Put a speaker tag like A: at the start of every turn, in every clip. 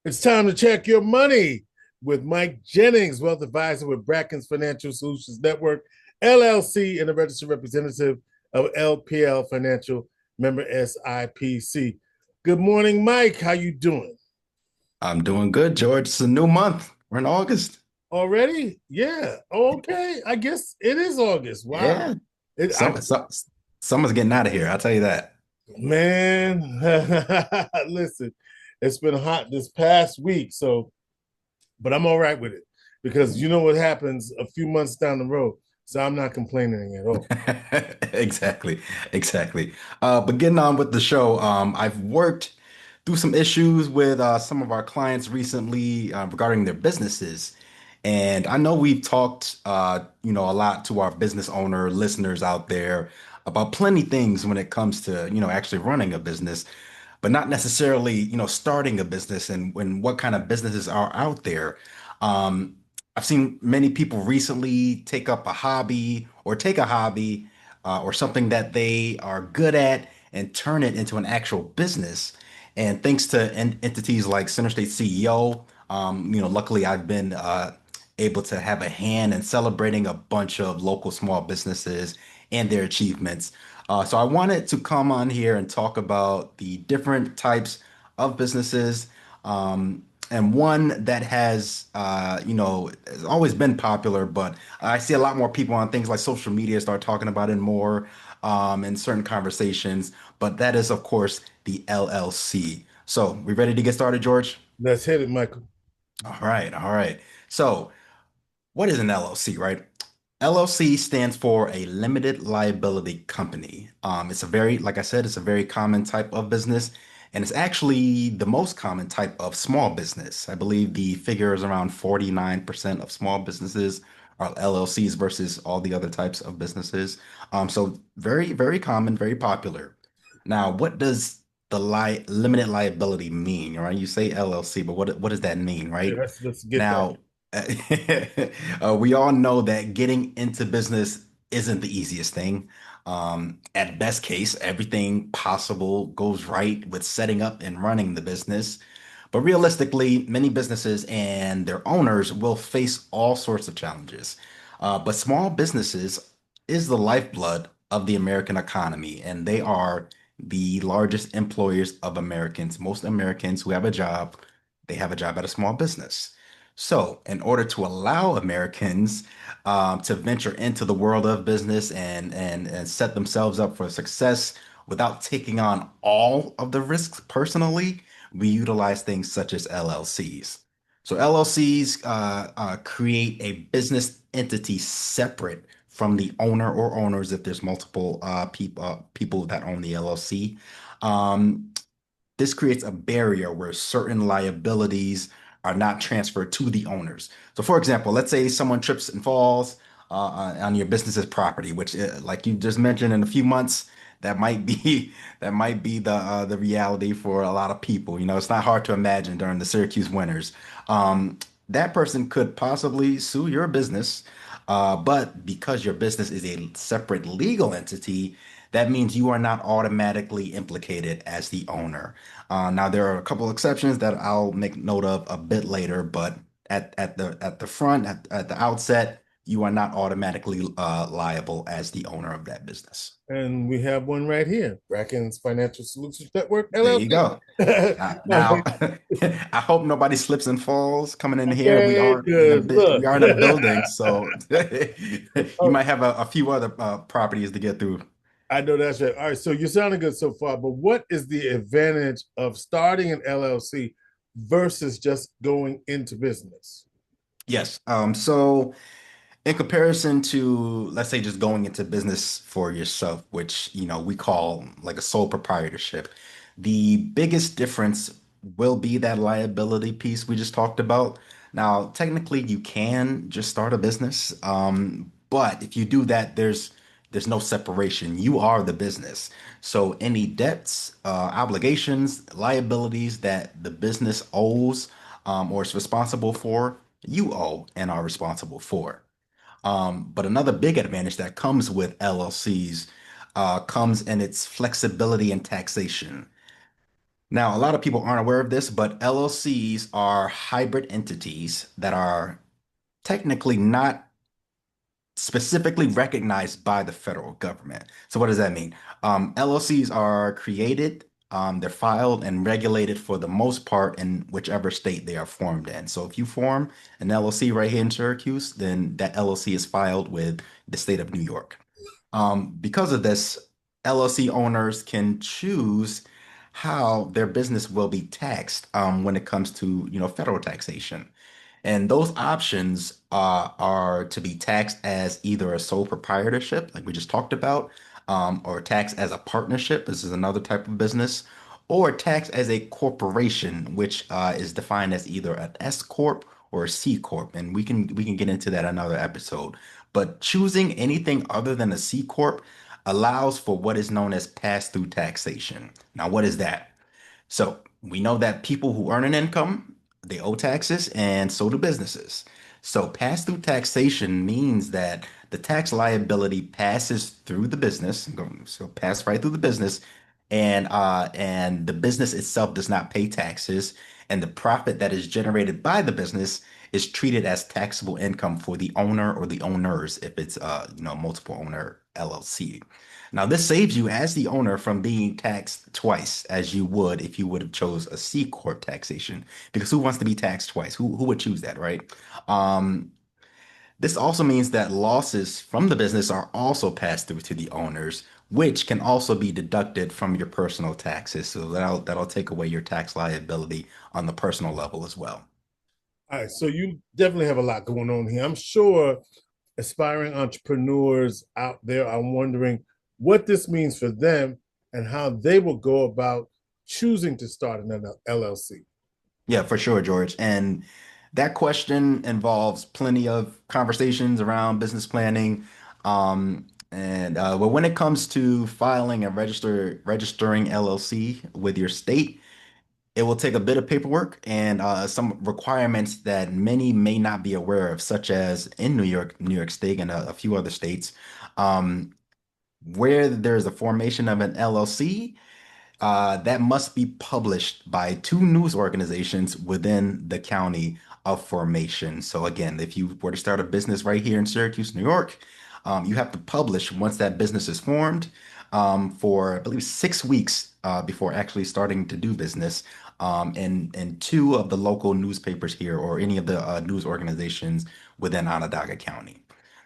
A: It's time to check your money with Mike Jennings, wealth advisor with Brackens Financial Solutions Network, LLC, and a registered representative of LPL Financial, member SIPC. Good morning, Mike. How you doing?
B: I'm doing good, George. It's a new month. We're in August.
A: Already? Yeah. Okay. I guess it is August. Wow.
B: Yeah.
A: It,
B: Some,
A: I,
B: some Summer's getting out of here. I'll tell you that.
A: man, listen, it's been hot this past week, but I'm all right with it because you know what happens a few months down the road. So I'm not complaining at all.
B: Exactly. Exactly. But getting on with the show, I've worked through some issues with some of our clients recently regarding their businesses. And I know we've talked, a lot to our business owner listeners out there about plenty things when it comes to, actually running a business, but not necessarily, starting a business and when what kind of businesses are out there. Um, I've seen many people recently take up a hobby or take a hobby or something that they are good at and turn it into an actual business. And thanks to entities like Center State CEO, luckily I've been able to have a hand in celebrating a bunch of local small businesses and their achievements. So I wanted to come on here and talk about the different types of businesses, and one that has always been popular, but I see a lot more people on things like social media start talking about it more in certain conversations. But that is, of course, the LLC. So we ready to get started, George?
A: Let's hit it, Michael.
B: All right, all right. So what is an LLC, right? LLC stands for a limited liability company. It's a very, like I said, it's a very common type of business, and it's actually the most common type of small business. I believe the figure is around 49% of small businesses are LLCs versus all the other types of businesses. So very, very common, very popular. Now, what does the limited liability mean, right? You say LLC, but what does that mean,
A: Yeah,
B: right?
A: let's get that.
B: Now, we all know that getting into business isn't the easiest thing. At best case, everything possible goes right with setting up and running the business. But realistically, many businesses and their owners will face all sorts of challenges. But small businesses is the lifeblood of the American economy, and they are the largest employers of Americans. Most Americans who have a job, they have a job at a small business. So, in order to allow Americans to venture into the world of business and set themselves up for success without taking on all of the risks personally, we utilize things such as LLCs. So, LLCs create a business entity separate from the owner or owners if there's multiple people that own the LLC. Um, this creates a barrier where certain liabilities are not transferred to the owners. So, for example, let's say someone trips and falls on your business's property, which, like you just mentioned, in a few months, that might be that might be the reality for a lot of people. You know, it's not hard to imagine during the Syracuse winters. That person could possibly sue your business, but because your business is a separate legal entity, that means you are not automatically implicated as the owner. Now, there are a couple exceptions that I'll make note of a bit later, but at the front, at the outset, you are not automatically liable as the owner of that business.
A: And we have one right here, Brackens Financial Solutions Network,
B: There you go.
A: LLC.
B: Now, I hope nobody slips and falls coming in here.
A: Okay, good.
B: We
A: Look,
B: are in a building, so you
A: oh,
B: might have a few other properties to get through.
A: I know that's right. All right, so you're sounding good so far, but what is the advantage of starting an LLC versus just going into business?
B: Yes. So in comparison to, let's say, just going into business for yourself, which, we call like a sole proprietorship, the biggest difference will be that liability piece we just talked about. Now, technically, you can just start a business, but if you do that, there's no separation. You are the business. So any debts, obligations, liabilities that the business owes, or is responsible for, you owe and are responsible for. But another big advantage that comes with LLCs comes in its flexibility and taxation. Now, a lot of people aren't aware of this, but LLCs are hybrid entities that are technically not specifically recognized by the federal government. So what does that mean? LLCs are created, they're filed and regulated for the most part in whichever state they are formed in. So if you form an LLC right here in Syracuse, then that LLC is filed with the state of New York. Because of this, LLC owners can choose how their business will be taxed when it comes to, federal taxation. And those options are to be taxed as either a sole proprietorship, like we just talked about, or taxed as a partnership. This is another type of business, or taxed as a corporation, which is defined as either an S corp or a C corp. And we can get into that another episode. But choosing anything other than a C corp allows for what is known as pass-through taxation. Now, what is that? So we know that people who earn an income, they owe taxes, and so do businesses. So pass-through taxation means that the tax liability passes through the business, so pass right through the business, and the business itself does not pay taxes, and the profit that is generated by the business is treated as taxable income for the owner or the owners if it's multiple owner LLC. Now, this saves you as the owner from being taxed twice as you would if you would have chose a C corp taxation. Because who wants to be taxed twice? Who would choose that, right? Um, this also means that losses from the business are also passed through to the owners, which can also be deducted from your personal taxes. So that'll take away your tax liability on the personal level as well.
A: All right, so you definitely have a lot going on here. I'm sure aspiring entrepreneurs out there are wondering what this means for them and how they will go about choosing to start an LLC.
B: Yeah, for sure, George. And that question involves plenty of conversations around business planning. But when it comes to filing and registering LLC with your state, it will take a bit of paperwork and some requirements that many may not be aware of, such as in New York State, and a few other states, um, where there's a formation of an LLC that must be published by two news organizations within the county of formation. So again, if you were to start a business right here in Syracuse, New York, you have to publish once that business is formed for, I believe, 6 weeks before actually starting to do business. In two of the local newspapers here or any of the news organizations within Onondaga County.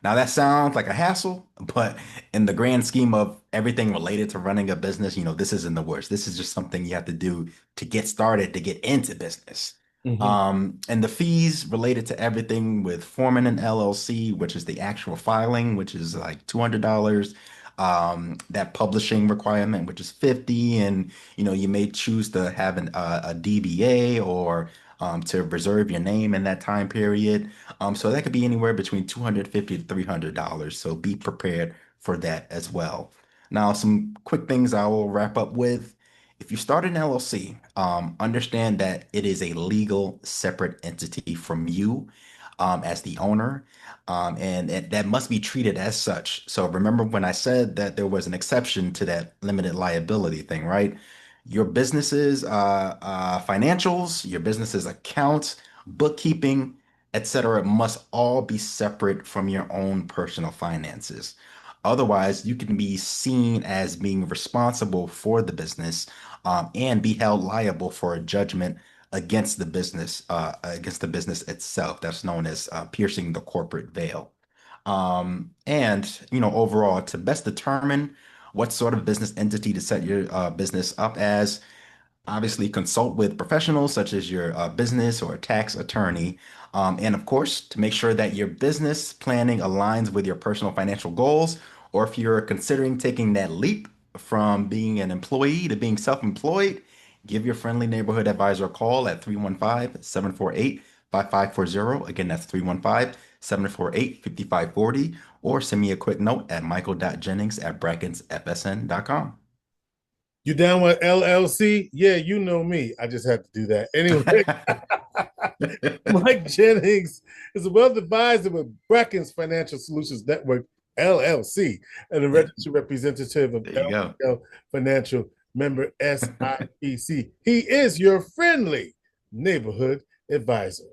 B: Now that sounds like a hassle, but in the grand scheme of everything related to running a business, this isn't the worst. This is just something you have to do to get started, to get into business.
A: Mm-hmm.
B: And the fees related to everything with forming an LLC, which is the actual filing, which is like $200. That publishing requirement, which is 50, and you may choose to have a DBA or to reserve your name in that time period. So that could be anywhere between $250 to $300. So be prepared for that as well. Now, some quick things I will wrap up with. If you start an LLC, understand that it is a legal separate entity from you as the owner, and that must be treated as such. So remember when I said that there was an exception to that limited liability thing, right? Your business's financials, your business's accounts, bookkeeping, etc., must all be separate from your own personal finances. Otherwise, you can be seen as being responsible for the business and be held liable for a judgment against the business itself. That's known as piercing the corporate veil. Overall, to best determine what sort of business entity to set your business up as, obviously consult with professionals such as your business or tax attorney. And of course, to make sure that your business planning aligns with your personal financial goals, or if you're considering taking that leap from being an employee to being self-employed, give your friendly neighborhood advisor a call at 315-748-5540. Again, that's 315-748-5540, or send me a quick note at michael.jennings@brackensfsn.com.
A: You down with LLC? Yeah, you know me. I just had to do that. Anyway, Mike Jennings is a wealth advisor with Brackens Financial Solutions Network, LLC, and a
B: Yeah,
A: registered representative of
B: there you go.
A: LPL Financial. member SIPC. He is your friendly neighborhood advisor.